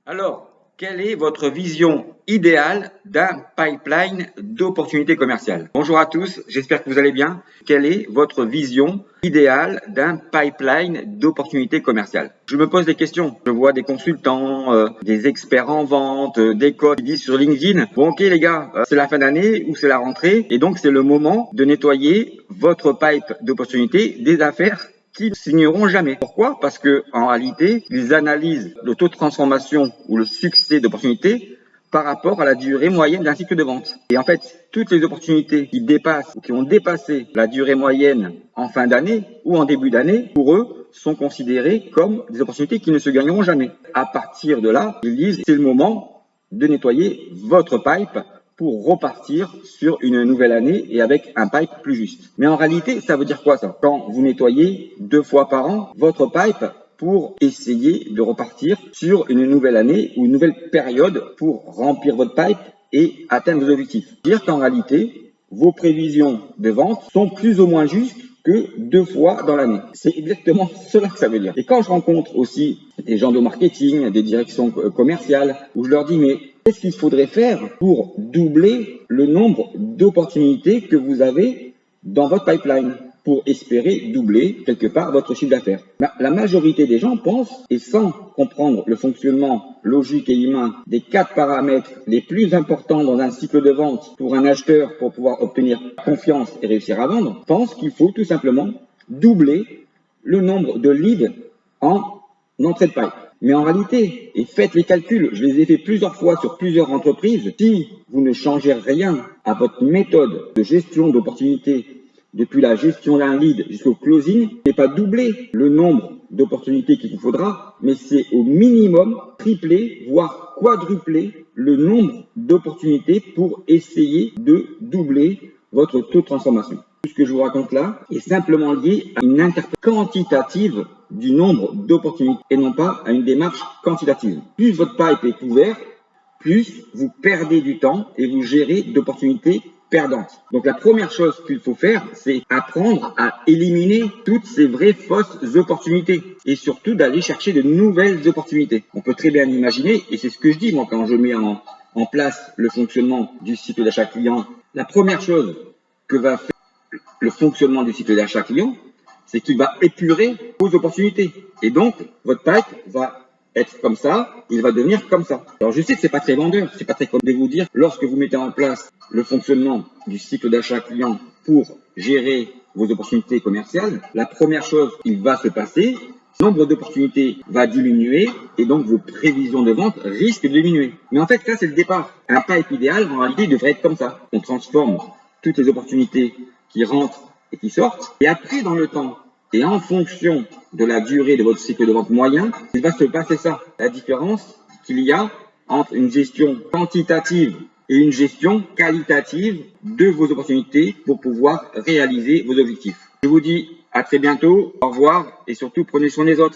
Alors, quelle est votre vision idéale d'un pipeline d'opportunités commerciales? Bonjour à tous, j'espère que vous allez bien. Quelle est votre vision idéale d'un pipeline d'opportunités commerciales? Je me pose des questions. Je vois des consultants, des experts en vente, des coachs qui disent sur LinkedIn, bon ok les gars, c'est la fin d'année ou c'est la rentrée et donc c'est le moment de nettoyer votre pipe d'opportunités des affaires qui ne signeront jamais. Pourquoi? Parce que en réalité, ils analysent le taux de transformation ou le succès d'opportunités par rapport à la durée moyenne d'un cycle de vente. Et en fait, toutes les opportunités qui dépassent ou qui ont dépassé la durée moyenne en fin d'année ou en début d'année, pour eux, sont considérées comme des opportunités qui ne se gagneront jamais. À partir de là, ils disent c'est le moment de nettoyer votre pipe pour repartir sur une nouvelle année et avec un pipe plus juste. Mais en réalité, ça veut dire quoi ça? Quand vous nettoyez 2 fois par an votre pipe pour essayer de repartir sur une nouvelle année ou une nouvelle période pour remplir votre pipe et atteindre vos objectifs. C'est-à-dire qu'en réalité, vos prévisions de vente sont plus ou moins justes que 2 fois dans l'année. C'est exactement cela que ça veut dire. Et quand je rencontre aussi des gens de marketing, des directions commerciales, où je leur dis mais qu'est-ce qu'il faudrait faire pour doubler le nombre d'opportunités que vous avez dans votre pipeline pour espérer doubler quelque part votre chiffre d'affaires? La majorité des gens pensent, et sans comprendre le fonctionnement logique et humain des 4 paramètres les plus importants dans un cycle de vente pour un acheteur pour pouvoir obtenir confiance et réussir à vendre, pensent qu'il faut tout simplement doubler le nombre de leads en entrée de pipe. Mais en réalité, et faites les calculs, je les ai fait plusieurs fois sur plusieurs entreprises, si vous ne changez rien à votre méthode de gestion d'opportunités, depuis la gestion d'un lead jusqu'au closing, n'est pas doubler le nombre d'opportunités qu'il vous faudra, mais c'est au minimum tripler, voire quadrupler le nombre d'opportunités pour essayer de doubler votre taux de transformation. Tout ce que je vous raconte là est simplement lié à une interprétation quantitative du nombre d'opportunités et non pas à une démarche quantitative. Plus votre pipe est ouvert, plus vous perdez du temps et vous gérez d'opportunités perdantes. Donc la première chose qu'il faut faire, c'est apprendre à éliminer toutes ces vraies fausses opportunités et surtout d'aller chercher de nouvelles opportunités. On peut très bien imaginer, et c'est ce que je dis moi quand je mets en place le fonctionnement du cycle d'achat client. La première chose que va faire le fonctionnement du cycle d'achat client, c'est qu'il va épurer vos opportunités. Et donc, votre pipe va être comme ça, il va devenir comme ça. Alors, je sais que c'est pas très vendeur, c'est pas très comme de vous dire, lorsque vous mettez en place le fonctionnement du cycle d'achat client pour gérer vos opportunités commerciales, la première chose qui va se passer, le nombre d'opportunités va diminuer et donc vos prévisions de vente risquent de diminuer. Mais en fait, ça, c'est le départ. Un pipe idéal, en réalité, devrait être comme ça. On transforme toutes les opportunités qui rentrent et qui sortent. Et après, dans le temps, et en fonction de la durée de votre cycle de vente moyen, il va se passer ça. La différence qu'il y a entre une gestion quantitative et une gestion qualitative de vos opportunités pour pouvoir réaliser vos objectifs. Je vous dis à très bientôt, au revoir et surtout prenez soin des autres.